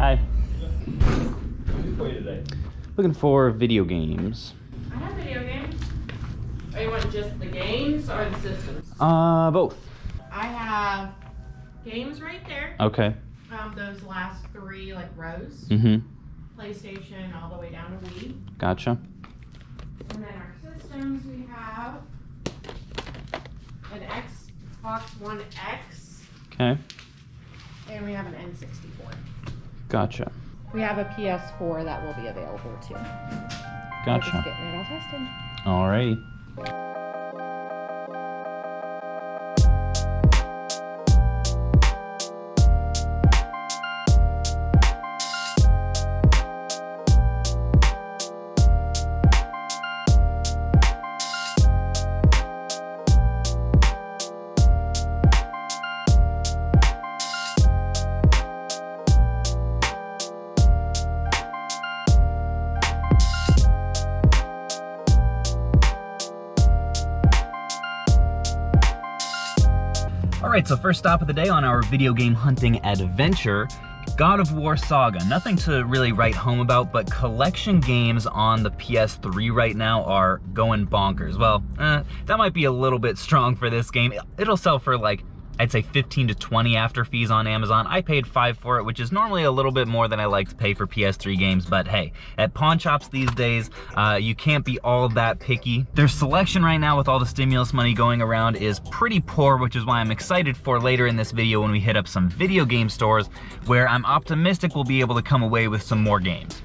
Hi. What for you today? Looking for video games. I have video games. Are you want just the games or the systems? Both. I have games right there. Okay. Those last three like rows. Mm-hmm. PlayStation all the way down to Wii. Gotcha. And then our systems, we have an Xbox One X. Okay. And we have an N64. Gotcha. We have a PS4 that will be available too. We're Gotcha. just getting it all tested. Alrighty. Alright, so first stop of the day on our video game hunting adventure, God of War Saga. Nothing to really write home about, but collection games on the PS3 right now are going bonkers. Well, that might be a little bit strong for this game. It'll sell for like, I'd say 15 to 20 after fees on Amazon. I paid $5 for it, which is normally a little bit more than I like to pay for PS3 games, but hey, at pawn shops these days, you can't be all that picky. Their selection right now with all the stimulus money going around is pretty poor, which is why I'm excited for later in this video when we hit up some video game stores where I'm optimistic we'll be able to come away with some more games.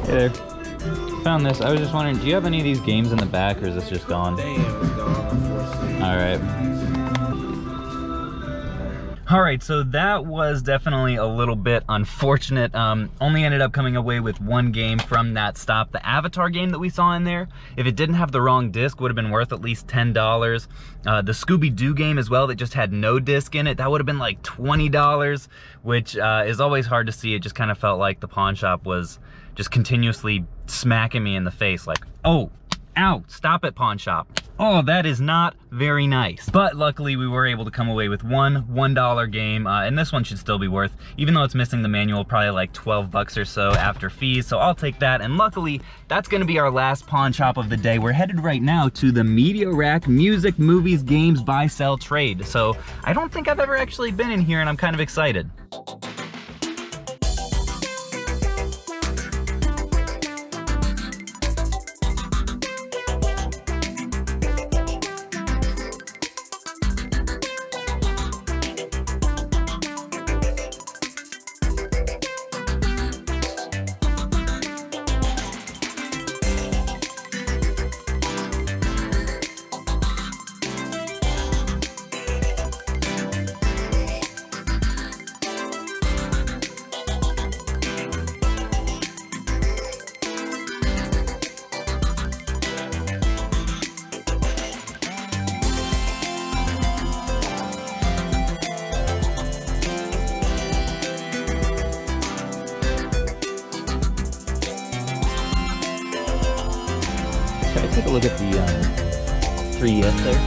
Hey there. Found this. I was just wondering, do you have any of these games in the back, or is this just gone? Damn, it's gone, unfortunately. Alright, so that was definitely a little bit unfortunate. Only ended up coming away with one game from that stop. The Avatar game that we saw in there, if it didn't have the wrong disc, would have been worth at least $10. The Scooby-Doo game as well that just had no disc in it, that would have been like $20, which is always hard to see. It just kind of felt like the pawn shop was just continuously smacking me in the face like, oh, ow, stop it, pawn shop. Oh, that is not very nice. But luckily we were able to come away with one $1 game, and this one should still be worth, even though it's missing the manual, probably like 12 bucks or so after fees, so I'll take that. And luckily, that's gonna be our last pawn shop of the day. We're headed right now to the Media Rack Music, Movies, Games, Buy, Sell, Trade. So I don't think I've ever actually been in here, and I'm kind of excited. Can I take a look at the 3DS there?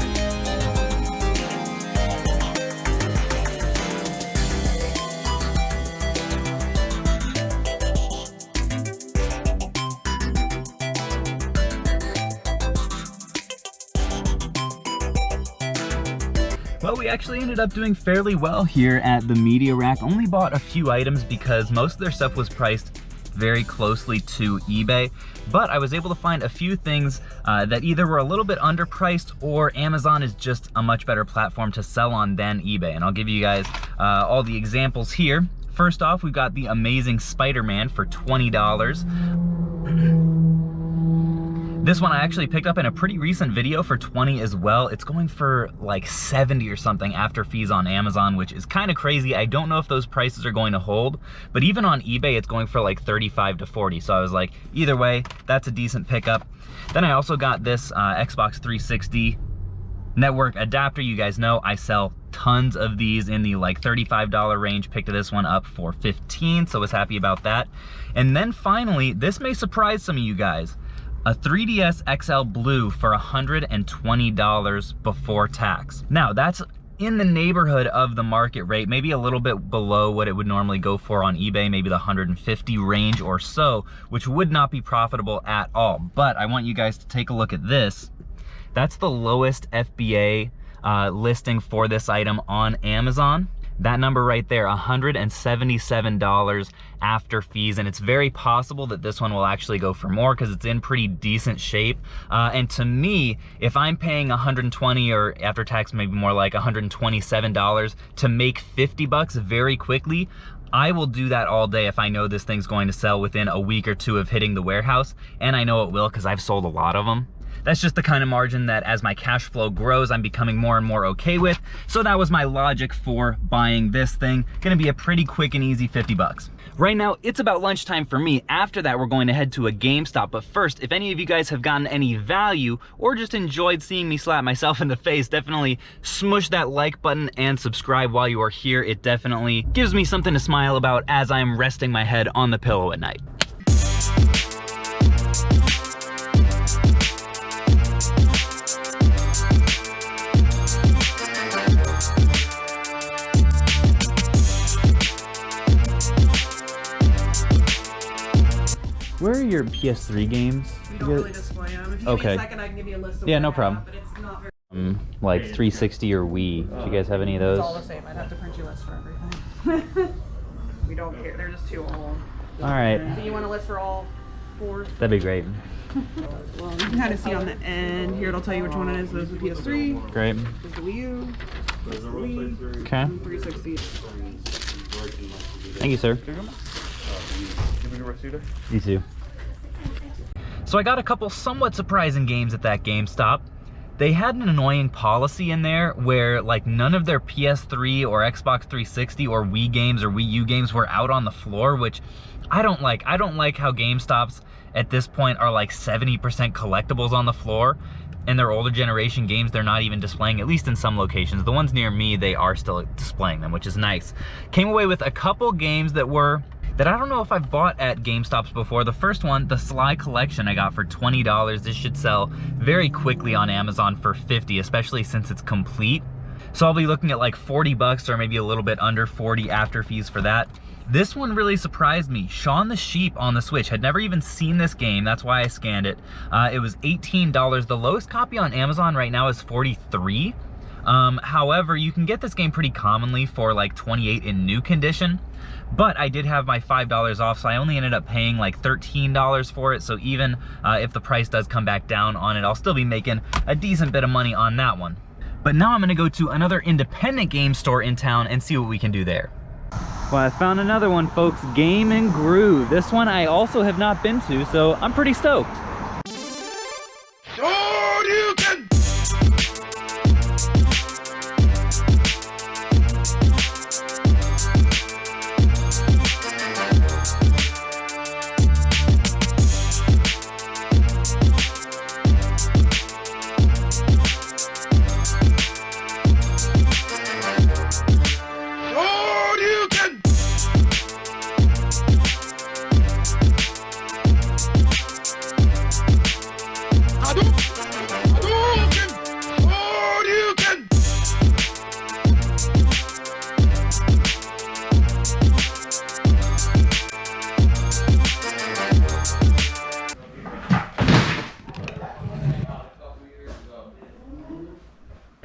Well, we actually ended up doing fairly well here at the Media Rack. Only bought a few items because most of their stuff was priced very closely to eBay, but I was able to find a few things that either were a little bit underpriced or Amazon is just a much better platform to sell on than eBay. And I'll give you guys all the examples here. First off, we've got the Amazing Spider-Man for $20. This one I actually picked up in a pretty recent video for $20 as well. It's going for like $70 or something after fees on Amazon, which is kind of crazy. I don't know if those prices are going to hold, but even on eBay, it's going for like $35 to $40. So I was like, either way, that's a decent pickup. Then I also got this Xbox 360 network adapter. You guys know I sell tons of these in the like $35 range. Picked this one up for $15, so was happy about that. And then finally, this may surprise some of you guys, a 3DS XL Blue for $120 before tax. Now that's in the neighborhood of the market rate, maybe a little bit below what it would normally go for on eBay, maybe the 150 range or so, which would not be profitable at all. But I want you guys to take a look at this. That's the lowest FBA listing for this item on Amazon. That number right there, $177 after fees, and it's very possible that this one will actually go for more because it's in pretty decent shape. And to me, if I'm paying $120 or after tax maybe more like $127 to make 50 bucks very quickly, I will do that all day if I know this thing's going to sell within a week or two of hitting the warehouse, and I know it will because I've sold a lot of them. That's just the kind of margin that as my cash flow grows, I'm becoming more and more okay with. So that was my logic for buying this thing. Gonna be a pretty quick and easy 50 bucks. Right now, it's about lunchtime for me. After that, we're going to head to a GameStop. But first, if any of you guys have gotten any value or just enjoyed seeing me slap myself in the face, definitely smush that like button and subscribe while you are here. It definitely gives me something to smile about as I'm resting my head on the pillow at night. Where are your PS3 games? We don't really display them. If you give me a second, I can give you a list of yeah, what no I problem. have, but it's not very... Like 360 or Wii. Do you guys have any of those? It's all the same. I'd have to print you a list for everything. We don't care. They're just too old. All right. So you want a list for all four? That'd be great. Well, you can kind of see on the end here. It'll tell you which one it is. Those are the PS3. Great. There's the Wii U. There's the Wii. Okay. 360. Thank you, sir. You too. So I got a couple somewhat surprising games at that GameStop. They had an annoying policy in there where like none of their PS3 or Xbox 360 or Wii games or Wii U games were out on the floor, which I don't like. I don't like how GameStops at this point are like 70% collectibles on the floor, and their older generation games they're not even displaying, at least in some locations. The ones near me, they are still displaying them, which is nice. Came away with a couple games that I don't know if I've bought at GameStops before. The first one, the Sly Collection, I got for $20. This should sell very quickly on Amazon for $50, especially since it's complete. So I'll be looking at like 40 bucks or maybe a little bit under 40 after fees for that. This one really surprised me. Shaun the Sheep on the Switch. Had never even seen this game. That's why I scanned it. It was $18. The lowest copy on Amazon right now is $43. However, you can get this game pretty commonly for like $28 in new condition. But I did have my $5 off, so I only ended up paying like $13 for it. So even if the price does come back down on it, I'll still be making a decent bit of money on that one. But now I'm gonna go to another independent game store in town and see what we can do there. Well, I found another one, folks, Game and Groove. This one I also have not been to, so I'm pretty stoked.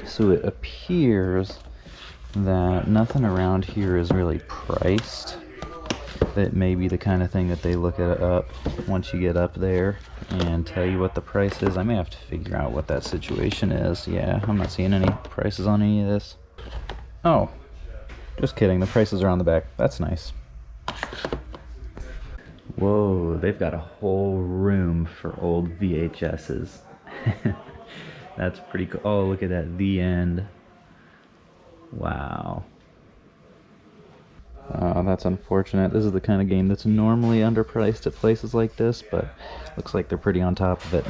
So it appears appears that nothing around here is really priced. That may be the kind of thing that they look at up once you get up there and tell you what the price is. I may have to figure out what that situation is. Yeah, I'm not seeing any prices on any of this. Oh, just kidding. The prices are on the back. That's nice. Whoa, they've got a whole room for old VHSs. That's pretty cool. Oh, look at that, The End. Wow. Oh, that's unfortunate. This is the kind of game that's normally underpriced at places like this, but looks like they're pretty on top of it.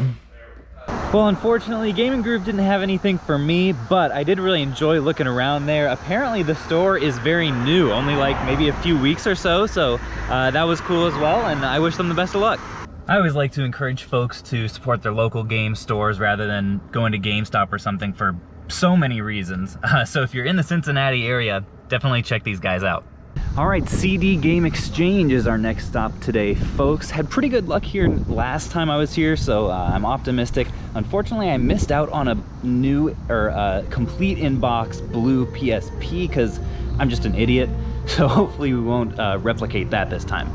Well, unfortunately, Gaming Groove didn't have anything for me, but I did really enjoy looking around there. Apparently, the store is very new, only like maybe a few weeks or so, that was cool as well, and I wish them the best of luck. I always like to encourage folks to support their local game stores rather than going to GameStop or something for so many reasons. So if you're in the Cincinnati area, definitely check these guys out. All right, CD Game Exchange is our next stop today, folks. Had pretty good luck here last time I was here, so I'm optimistic. Unfortunately, I missed out on a new or complete in-box blue PSP because I'm just an idiot. So hopefully we won't replicate that this time.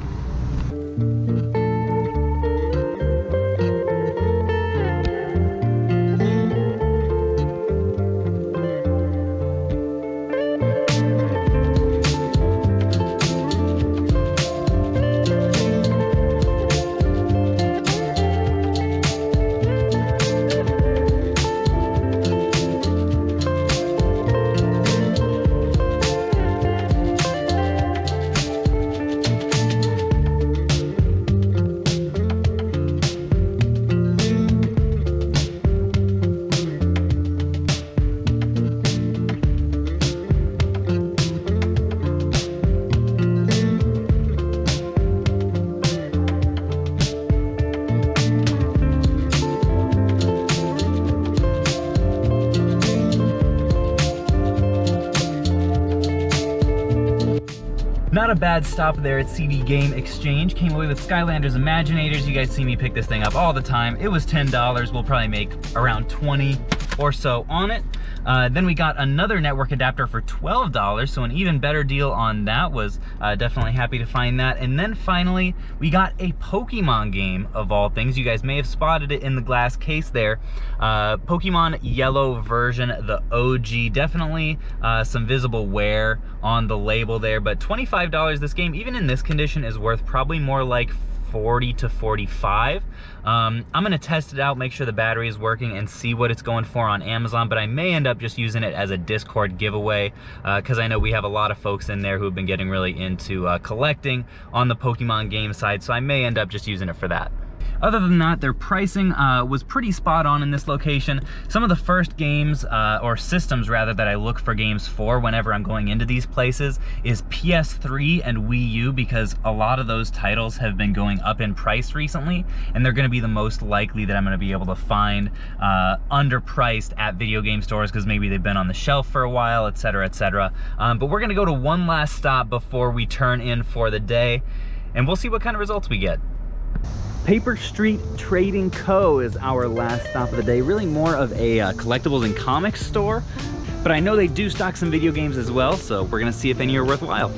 Not a bad stop there at CD Game Exchange. Came away with Skylanders Imaginators. You guys see me pick this thing up all the time. It was $10. We'll probably make around 20 or so on it. Then we got another network adapter for $12, so an even better deal on that. Was definitely happy to find that. And then finally, we got a Pokemon game of all things. You guys may have spotted it in the glass case there. Pokemon Yellow version, the OG. Definitely some visible wear on the label there, but $25 this game, even in this condition, is worth probably more like 40 to 45. I'm gonna test it out, make sure the battery is working, and see what it's going for on Amazon, but I may end up just using it as a Discord giveaway because I know we have a lot of folks in there who have been getting really into collecting on the Pokemon game side, so I may end up just using it for that. Other than that, their pricing was pretty spot on in this location. Some of the first games, or systems rather, that I look for games for whenever I'm going into these places is PS3 and Wii U, because a lot of those titles have been going up in price recently, and they're gonna be the most likely that I'm gonna be able to find underpriced at video game stores because maybe they've been on the shelf for a while, etc., etc. But we're gonna go to one last stop before we turn in for the day, and we'll see what kind of results we get. Paper Street Trading Co. is our last stop of the day. Really more of a collectibles and comics store, but I know they do stock some video games as well, so we're gonna see if any are worthwhile.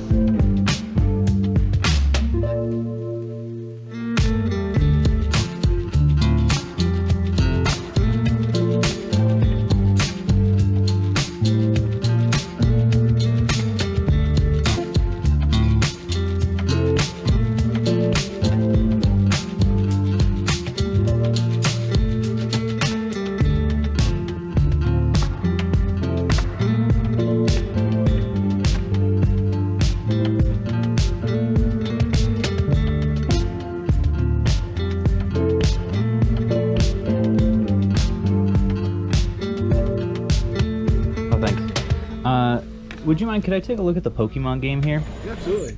Would you mind, could I take a look at the Pokemon game here? Yeah, absolutely.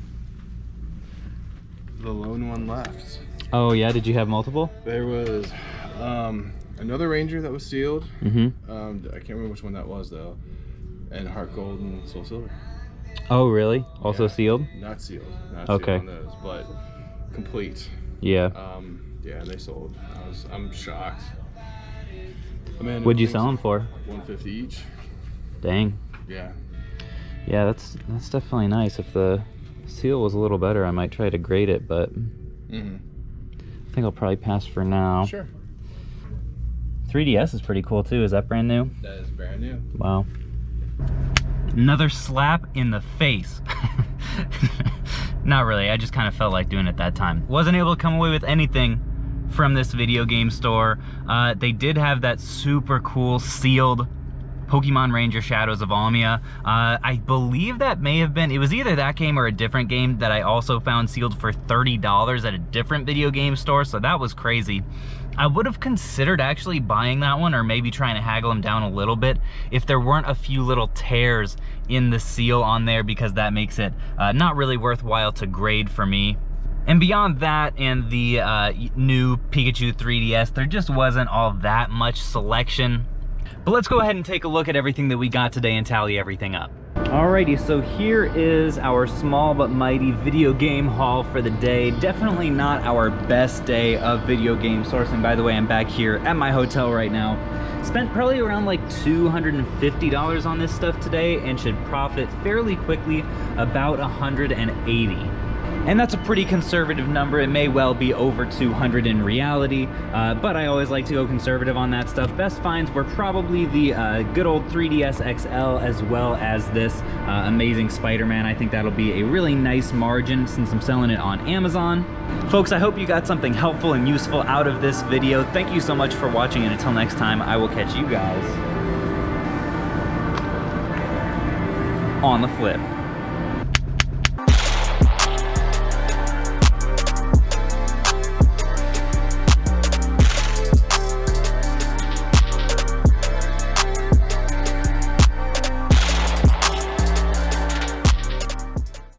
The lone one left. Oh yeah, did you have multiple? There was another Ranger that was sealed. Mm-hmm. I can't remember which one that was though. And Heart Gold and Soul Silver. Oh really? Also Yeah. sealed? Not sealed. Not Okay. sealed on those, but complete. Yeah. Yeah, they sold. I'm shocked. I mean, What'd you sell them for? 150 each. Dang. Yeah. Yeah, that's definitely nice. If the seal was a little better, I might try to grade it, but I think I'll probably pass for now. Sure. 3DS is pretty cool too. Is that brand new? That is brand new. Wow. Another slap in the face. Not really, I just kind of felt like doing it that time. Wasn't able to come away with anything from this video game store. They did have that super cool sealed Pokemon Ranger Shadows of Almia. I believe that may have been, it was either that game or a different game that I also found sealed for $30 at a different video game store, so that was crazy. I would have considered actually buying that one, or maybe trying to haggle them down a little bit if there weren't a few little tears in the seal on there, because that makes it not really worthwhile to grade for me. And beyond that and the new Pikachu 3DS, there just wasn't all that much selection. But let's go ahead and take a look at everything that we got today and tally everything up. Alrighty, so here is our small but mighty video game haul for the day. Definitely not our best day of video game sourcing. By the way, I'm back here at my hotel right now. Spent probably around like $250 on this stuff today and should profit fairly quickly about $180. And that's a pretty conservative number. It may well be over 200 in reality, but I always like to go conservative on that stuff. Best finds were probably the good old 3DS XL, as well as this amazing Spider-Man. I think that'll be a really nice margin since I'm selling it on Amazon. Folks, I hope you got something helpful and useful out of this video. Thank you so much for watching, and until next time, I will catch you guys on the flip.